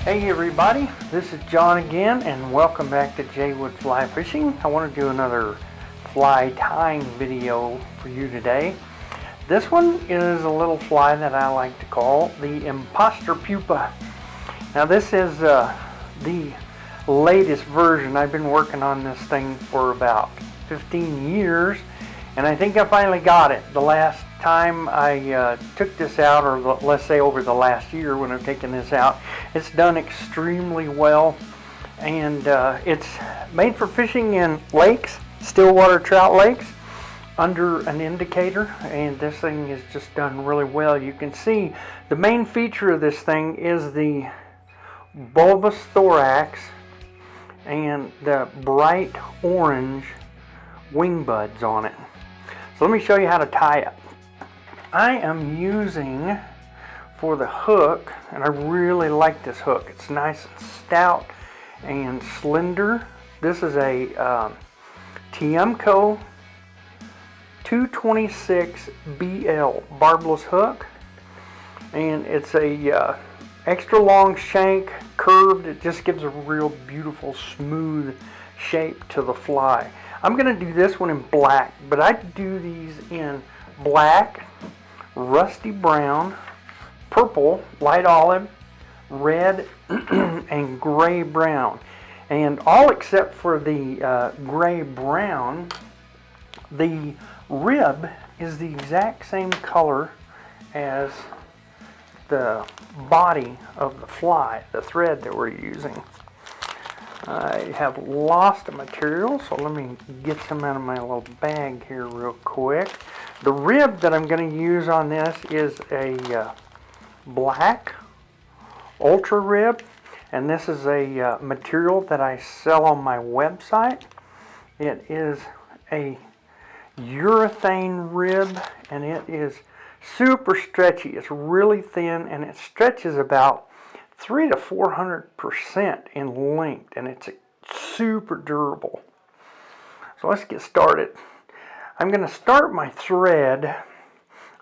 Hey everybody, this is John again and welcome back to Jaywood Fly Fishing. I want to do another fly tying video for you today. This one is a little fly that I like to call the Impostor Pupa. Now this is the latest version. I've been working on this thing for about 15 years and I think I finally got it. The last time I took this out, or let's say over the last year when I've taken this out, it's done extremely well, and it's made for fishing in lakes, stillwater trout lakes, under an indicator, and this thing is just done really well. You can see the main feature of this thing is the bulbous thorax and the bright orange wing buds on it. So let me show you how to tie it. I am using for the hook, and I really like this hook. It's nice and stout and slender. This is a TMCO 226 BL barbless hook, and it's a extra long shank, curved. It just gives a real beautiful smooth shape to the fly. I'm going to do this one in black, but I do these in black, rusty brown, purple, light olive, red, and gray brown. And all except for the gray brown, the rib is the exact same color as the body of the fly, the thread that we're using. I have lost the material, so let me get some out of my little bag here real quick. The rib that I'm going to use on this is a black ultra rib, and this is a material that I sell on my website. It is a urethane rib, and it is super stretchy. It's really thin, and it stretches about 300 to 400% in length, and it's super durable. So let's get started. I'm going to start my thread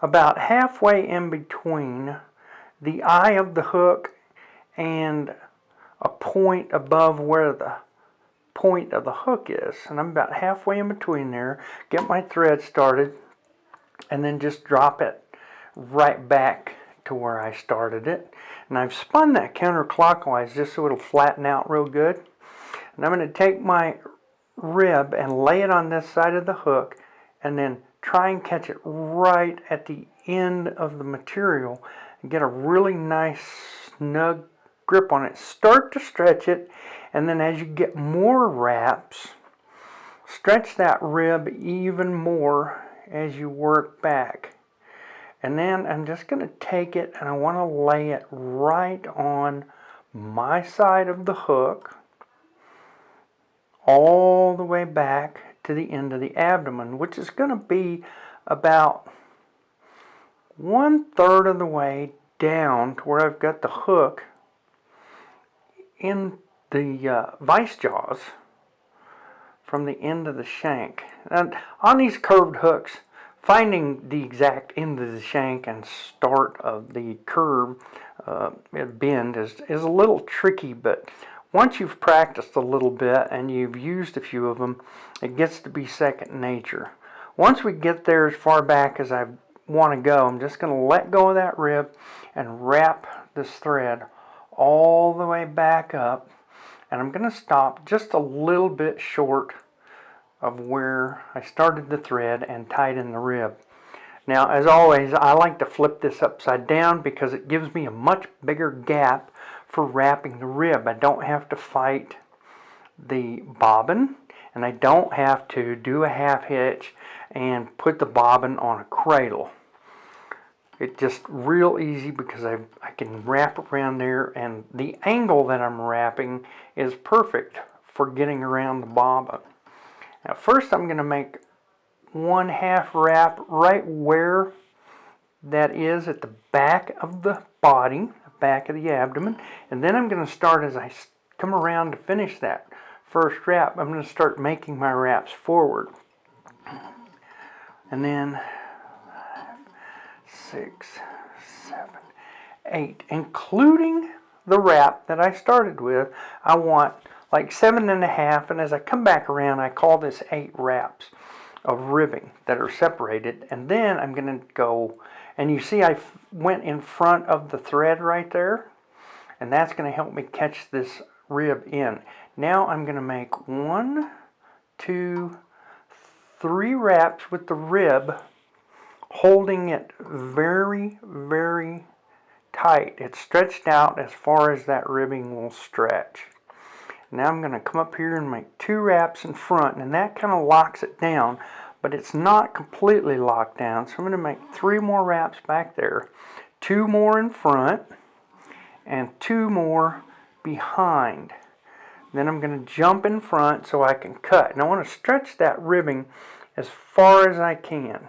about halfway in between the eye of the hook and a point above where the point of the hook is. And I'm about halfway in between there. Get my thread started and then just drop it right back to where I started it. And I've spun that counterclockwise just so it'll flatten out real good. And I'm going to take my rib and lay it on this side of the hook and then try and catch it right at the end of the material and get a really nice snug grip on it. Start to stretch it, and then as you get more wraps, stretch that rib even more as you work back. And then I'm just going to take it and I want to lay it right on my side of the hook all the way back to the end of the abdomen, which is going to be about 1/3 of the way down to where I've got the hook in the vice jaws from the end of the shank. And on these curved hooks, finding the exact end of the shank and start of the curve bend is a little tricky, but once you've practiced a little bit and you've used a few of them, it gets to be second nature. Once we get there as far back as I want to go, I'm just going to let go of that rib and wrap this thread all the way back up, and I'm going to stop just a little bit short of where I started the thread and tighten the rib. Now, as always, I like to flip this upside down because it gives me a much bigger gap for wrapping the rib. I don't have to fight the bobbin, and I don't have to do a half hitch and put the bobbin on a cradle. It's just real easy because I can wrap around there, and the angle that I'm wrapping is perfect for getting around the bobbin. Now first I'm going to make 1/2 wrap right where that is at the back of the body, the back of the abdomen, and then I'm going to start, as I come around to finish that first wrap, I'm going to start making my wraps forward. And then 5, 6, 7, 8, including the wrap that I started with. I want like 7.5, and as I come back around, I call this 8 wraps of ribbing that are separated, and then I'm going to go, and you see I went in front of the thread right there, and that's going to help me catch this rib in. Now I'm going to make 1, 2, 3 wraps with the rib, holding it very, very tight. It's stretched out as far as that ribbing will stretch. Now I'm going to come up here and make 2 wraps in front, and that kind of locks it down, but it's not completely locked down. So I'm going to make 3 more wraps back there, 2 more in front, and 2 more behind. Then I'm going to jump in front so I can cut. And I want to stretch that ribbing as far as I can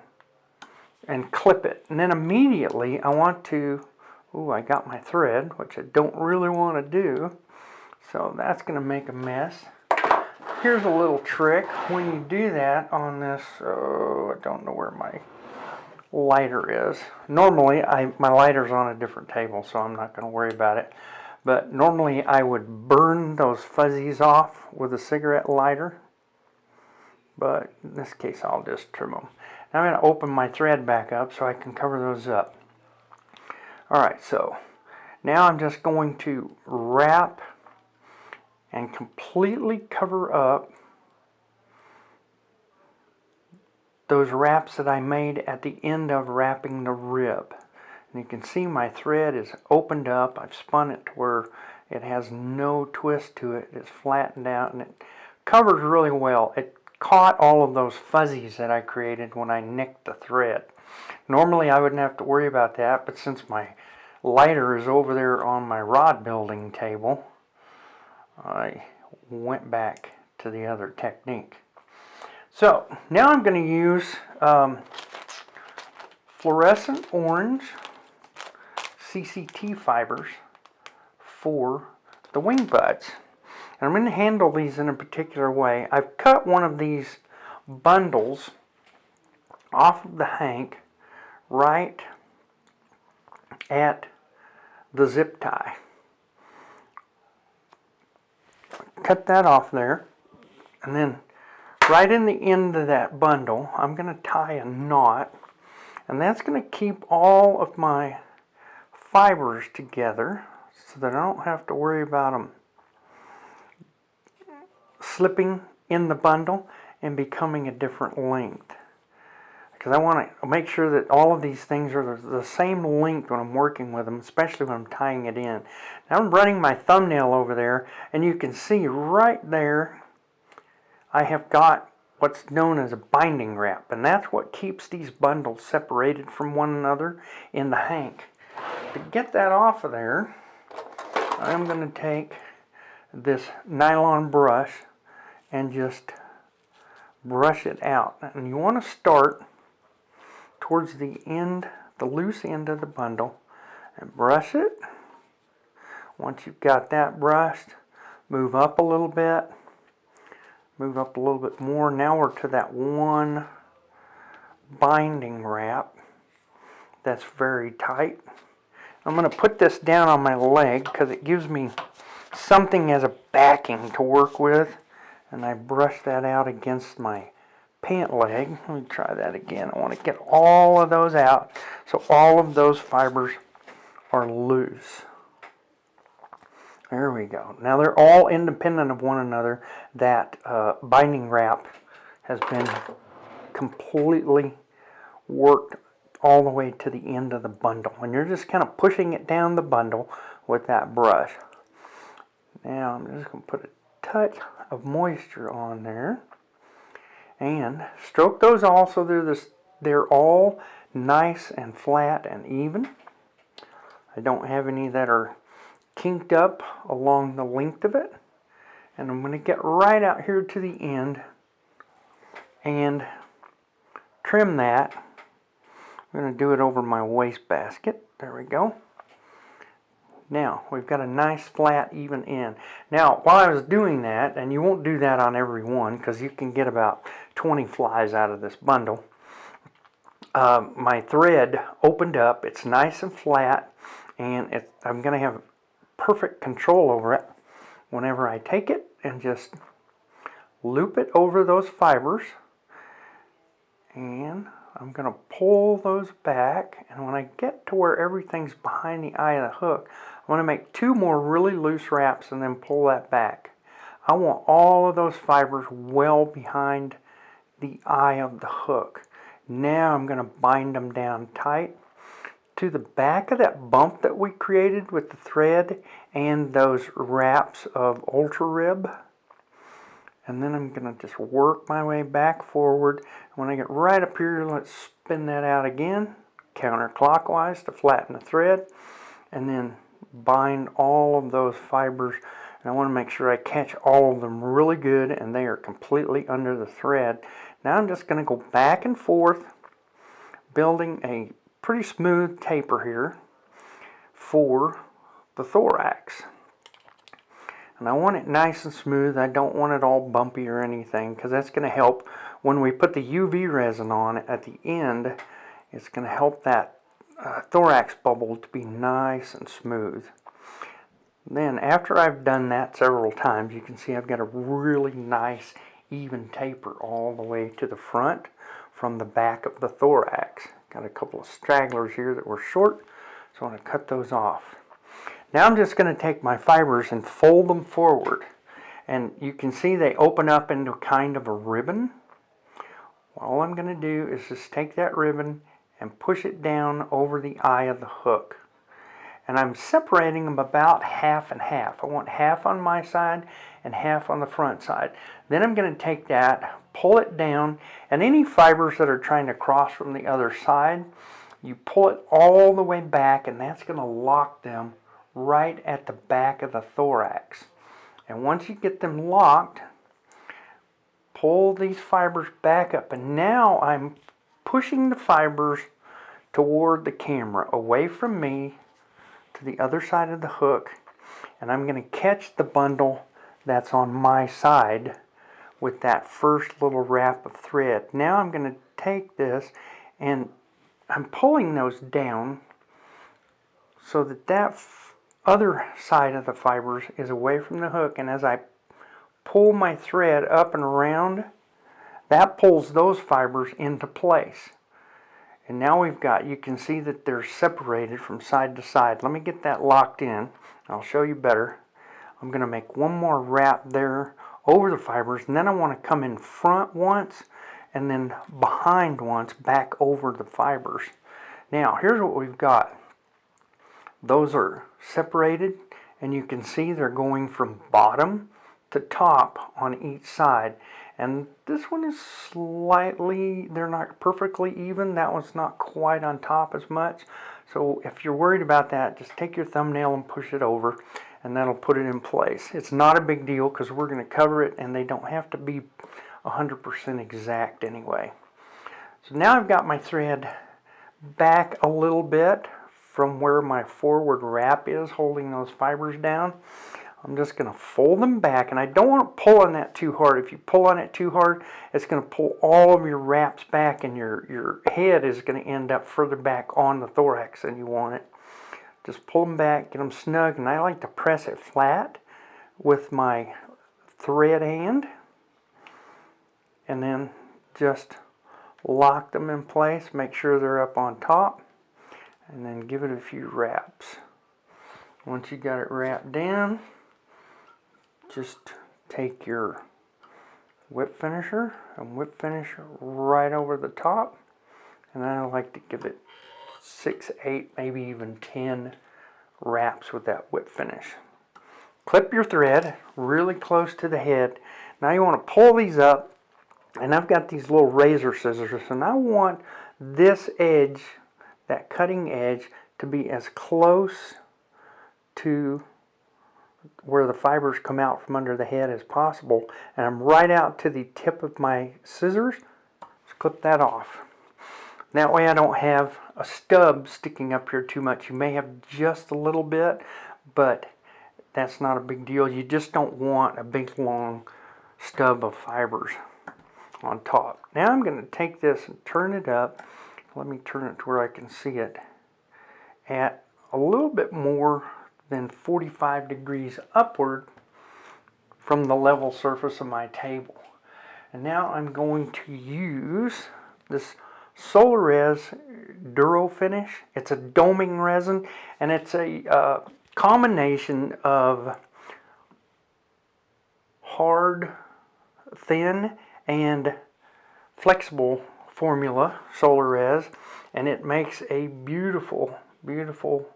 and clip it. And then immediately I want to, I got my thread, which I don't really want to do. So that's going to make a mess. Here's a little trick. When you do that on this, I don't know where my lighter is. Normally, my lighter's on a different table, so I'm not going to worry about it. But normally I would burn those fuzzies off with a cigarette lighter. But in this case, I'll just trim them. Now I'm going to open my thread back up so I can cover those up. Alright, so now I'm just going to wrap and completely cover up those wraps that I made at the end of wrapping the rib. And you can see my thread is opened up. I've spun it to where it has no twist to it. It's flattened out and it covers really well. It caught all of those fuzzies that I created when I nicked the thread. Normally I wouldn't have to worry about that, but since my lighter is over there on my rod building table, I went back to the other technique. So now I'm going to use fluorescent orange CCT fibers for the wing buds. And I'm going to handle these in a particular way. I've cut one of these bundles off of the hank right at the zip tie. Cut that off there, and then right in the end of that bundle I'm going to tie a knot, and that's going to keep all of my fibers together so that I don't have to worry about them slipping in the bundle and becoming a different length. Because I want to make sure that all of these things are the same length when I'm working with them, especially when I'm tying it in. Now I'm running my thumbnail over there, and you can see right there I have got what's known as a binding wrap, and that's what keeps these bundles separated from one another in the hank. To get that off of there, I'm going to take this nylon brush and just brush it out. And you want to start towards the end, the loose end of the bundle, and brush it. Once you've got that brushed, move up a little bit, move up a little bit more. Now we're to that one binding wrap that's very tight. I'm going to put this down on my leg because it gives me something as a backing to work with, and I brush that out against my pant leg. Let me try that again. I want to get all of those out so all of those fibers are loose. There we go. Now they're all independent of one another. That binding wrap has been completely worked all the way to the end of the bundle, and you're just kind of pushing it down the bundle with that brush. Now I'm just going to put a touch of moisture on there and stroke those all so they're all nice and flat and even. I don't have any that are kinked up along the length of it. And I'm going to get right out here to the end and trim that. I'm going to do it over my wastebasket. There we go. Now, we've got a nice flat even end. Now, while I was doing that, and you won't do that on every one because you can get about 20 flies out of this bundle, my thread opened up. It's nice and flat, and I'm going to have perfect control over it whenever I take it and just loop it over those fibers. And I'm going to pull those back, and when I get to where everything's behind the eye of the hook, I want to make 2 more really loose wraps and then pull that back. I want all of those fibers well behind the eye of the hook. Now I'm going to bind them down tight to the back of that bump that we created with the thread and those wraps of ultra rib. And then I'm going to just work my way back forward. When I get right up here, let's spin that out again, counterclockwise to flatten the thread, and then bind all of those fibers. And I want to make sure I catch all of them really good and they are completely under the thread. Now I'm just going to go back and forth, building a pretty smooth taper here for the thorax. And I want it nice and smooth. I don't want it all bumpy or anything, because that's going to help when we put the UV resin on it at the end. It's going to help that thorax bubble to be nice and smooth. Then after I've done that several times, you can see I've got a really nice even taper all the way to the front from the back of the thorax. Got a couple of stragglers here that were short, so I want to cut those off. Now I'm just going to take my fibers and fold them forward. And you can see they open up into kind of a ribbon. All I'm going to do is just take that ribbon and push it down over the eye of the hook. And I'm separating them about half and half. I want half on my side and half on the front side. Then I'm going to take that, pull it down, and any fibers that are trying to cross from the other side, you pull it all the way back, and that's going to lock them right at the back of the thorax. And once you get them locked, pull these fibers back up. And now I'm pushing the fibers toward the camera, away from me to the other side of the hook. And I'm going to catch the bundle that's on my side with that first little wrap of thread. Now I'm going to take this and I'm pulling those down so that that other side of the fibers is away from the hook, and as I pull my thread up and around, that pulls those fibers into place. And now we've got, you can see that they're separated from side to side. Let me get that locked in. I'll show you better. I'm going to make 1 more wrap there over the fibers, and then I want to come in front once and then behind once back over the fibers. Now here's what we've got. Those are separated, and you can see they're going from bottom to top on each side. And this one is slightly, they're not perfectly even. That one's not quite on top as much. So if you're worried about that, just take your thumbnail and push it over, and that'll put it in place. It's not a big deal because we're going to cover it, and they don't have to be 100% exact anyway. So now I've got my thread back a little bit from where my forward wrap is holding those fibers down. I'm just going to fold them back, and I don't want to pull on that too hard. If you pull on it too hard, it's going to pull all of your wraps back, and your head is going to end up further back on the thorax than you want it. Just pull them back, get them snug, and I like to press it flat with my thread hand, and then just lock them in place, make sure they're up on top, and then give it a few wraps. Once you got it wrapped down, just take your whip finisher and whip finish right over the top. And I like to give it 6, 8, maybe even 10 wraps with that whip finish. Clip your thread really close to the head. Now you want to pull these up, and I've got these little razor scissors, and I want this edge, that cutting edge, to be as close to where the fibers come out from under the head as possible. And I'm right out to the tip of my scissors. Just clip that off. That way I don't have a stub sticking up here too much. You may have just a little bit, but that's not a big deal. You just don't want a big long stub of fibers on top. Now I'm going to take this and turn it up. Let me turn it to where I can see it at a little bit more than 45 degrees upward from the level surface of my table. And now I'm going to use this Solarez Duro Finish. It's a doming resin, and it's a combination of hard, thin, and flexible formula, Solarez, and it makes a beautiful, beautiful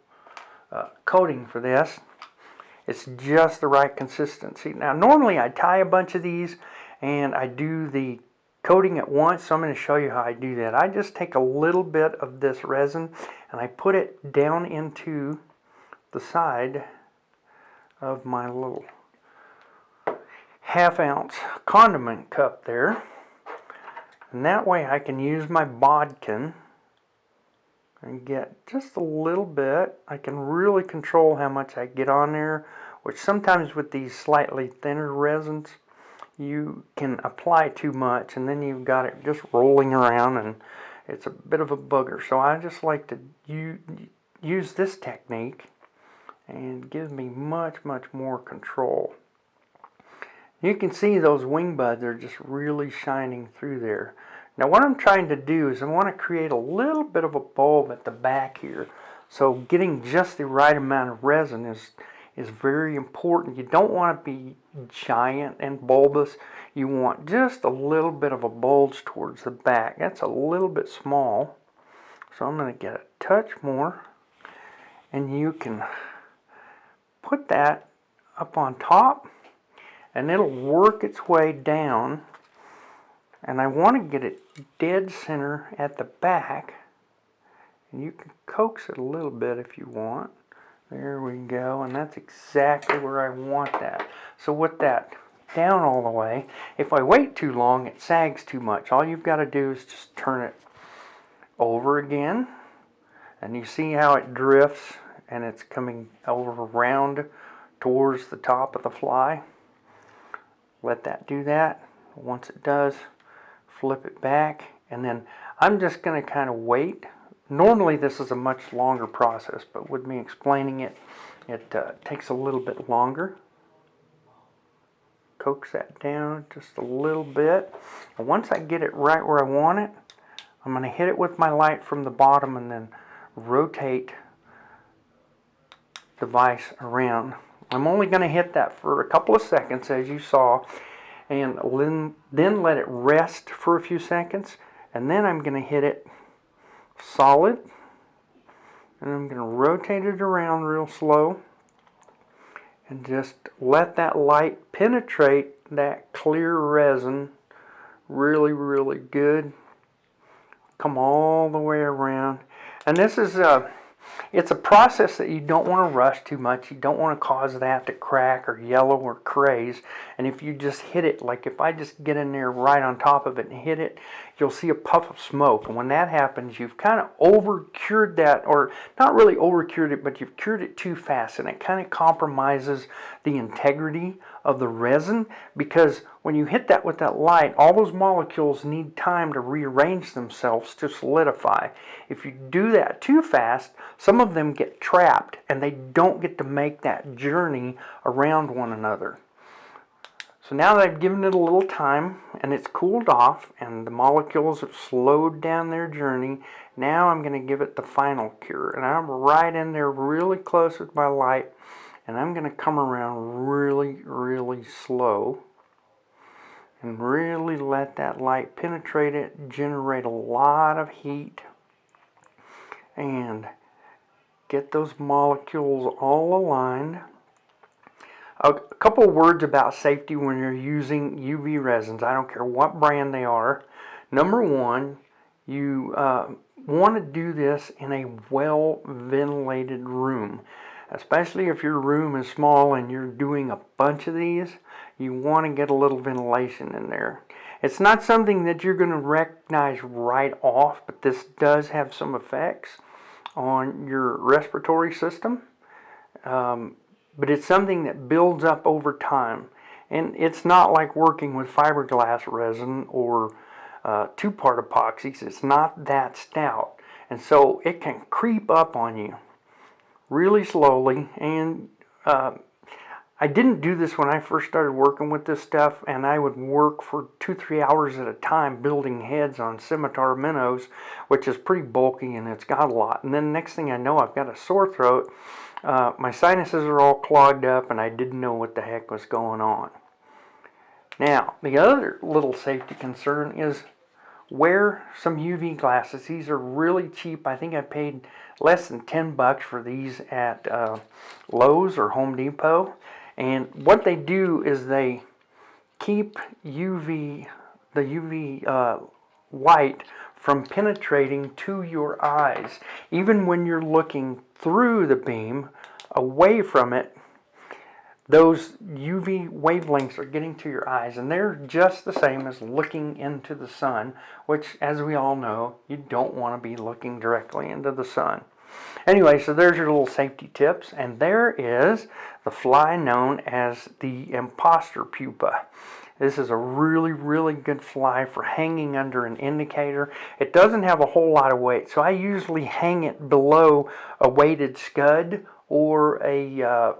coating for this. It's just the right consistency. Now, normally I tie a bunch of these and I do the coating at once, so I'm going to show you how I do that. I just take a little bit of this resin and I put it down into the side of my little ½ ounce condiment cup there. And that way I can use my bodkin and get just a little bit. I can really control how much I get on there, which sometimes with these slightly thinner resins, you can apply too much and then you've got it just rolling around and it's a bit of a booger. So I just like to use this technique, and it gives me much, much more control. You can see those wing buds are just really shining through there. Now what I'm trying to do is I want to create a little bit of a bulb at the back here. So getting just the right amount of resin is very important. You don't want to be giant and bulbous. You want just a little bit of a bulge towards the back. That's a little bit small. So I'm going to get a touch more. And you can put that up on top, and it'll work its way down. And I want to get it dead center at the back. And you can coax it a little bit if you want. There we go. And that's exactly where I want that. So with that down all the way, if I wait too long, it sags too much. All you've got to do is just turn it over again. And you see how it drifts and it's coming over around towards the top of the fly. Let that do that. Once it does, flip it back, and then I'm just going to kind of wait. Normally this is a much longer process, but with me explaining it, it takes a little bit longer. Coax that down just a little bit. And once I get it right where I want it, I'm going to hit it with my light from the bottom and then rotate the vise around. I'm only going to hit that for a couple of seconds, as you saw, and then let it rest for a few seconds, and then I'm going to hit it solid, and I'm going to rotate it around real slow and just let that light penetrate that clear resin really, really good. Come all the way around. And this is it's a process that you don't want to rush too much. You don't want to cause that to crack or yellow or craze. And if you just hit it, like if I just get in there right on top of it and hit it, you'll see a puff of smoke. And when that happens, you've kind of over-cured that, or not really over-cured it, but you've cured it too fast. And it kind of compromises the integrity of the resin, because when you hit that with that light, all those molecules need time to rearrange themselves to solidify. If you do that too fast, some of them get trapped and they don't get to make that journey around one another. So now that I've given it a little time and it's cooled off and the molecules have slowed down their journey, now I'm going to give it the final cure. And I'm right in there really close with my light, and I'm going to come around really, really slow and really let that light penetrate it, generate a lot of heat, and get those molecules all aligned. A couple of words about safety when you're using UV resins. I don't care what brand they are. Number one, you want to do this in a well-ventilated room. Especially if your room is small and you're doing a bunch of these, you want to get a little ventilation in there. It's not something that you're going to recognize right off, but this does have some effects on your respiratory system. But it's something that builds up over time. And it's not like working with fiberglass resin or two-part epoxies. It's not that stout. And so it can creep up on you. really slowly. And I didn't do this when I first started working with this stuff, and I would work for 2-3 hours at a time building heads on scimitar minnows, which is pretty bulky and it's got a lot. And then next thing I know, I've got a sore throat. My sinuses are all clogged up, and I didn't know what the heck was going on. Now, the other little safety concern is wear some UV glasses. These are really cheap. I think I paid less than $10 for these at Lowe's or Home Depot. And what they do is they keep the UV light from penetrating to your eyes. Even when you're looking through the beam, away from it, those UV wavelengths are getting to your eyes, and they're just the same as looking into the sun, which, as we all know, you don't want to be looking directly into the sun. Anyway, so there's your little safety tips, and there is the fly known as the Impostor Pupa. This is a really, really good fly for hanging under an indicator. It doesn't have a whole lot of weight, so I usually hang it below a weighted scud or a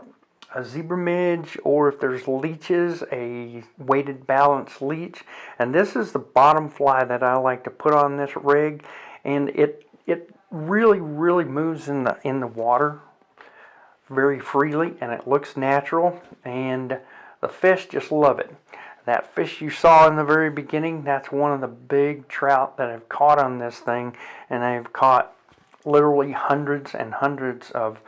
zebra midge, or if there's leeches, a weighted balance leech. And this is the bottom fly that I like to put on this rig, and it really, really moves in the water very freely, and it looks natural, and the fish just love it. That fish you saw in the very beginning, that's one of the big trout that I've caught on this thing, and I've caught literally hundreds and hundreds of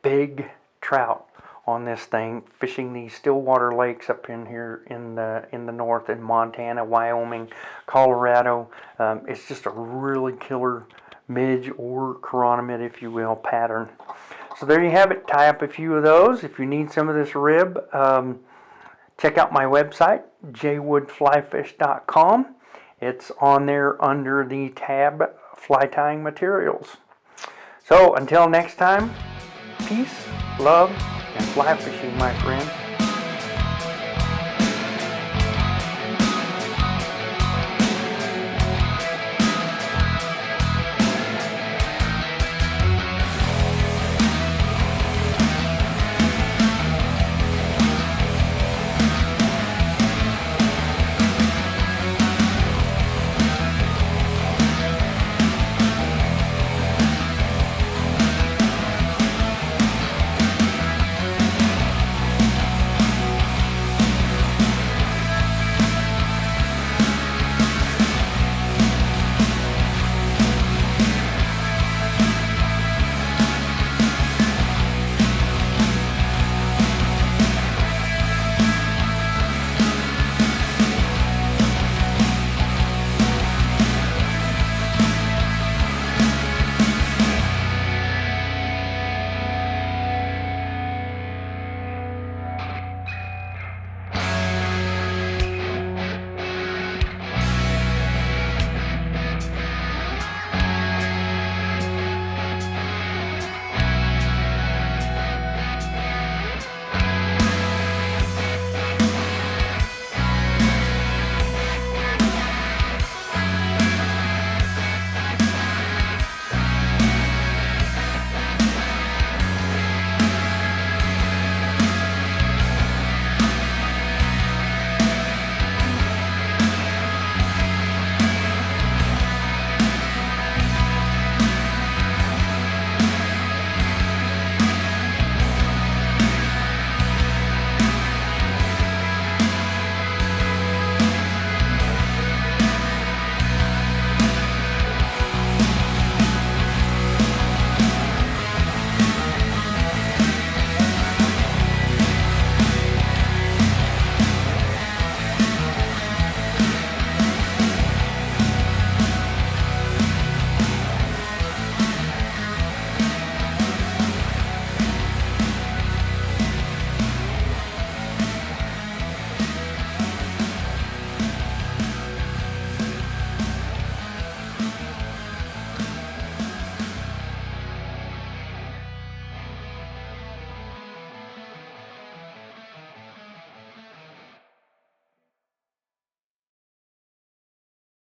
big trout on this thing, fishing these stillwater lakes up in here in the north, in Montana, Wyoming, Colorado. It's just a really killer midge or chironomid, if you will, pattern. So there you have it. Tie up a few of those. If you need some of this rib, check out my website, jwoodflyfish.com. It's on there under the tab Fly Tying Materials. So until next time, peace, love, and fly fishing, my friends.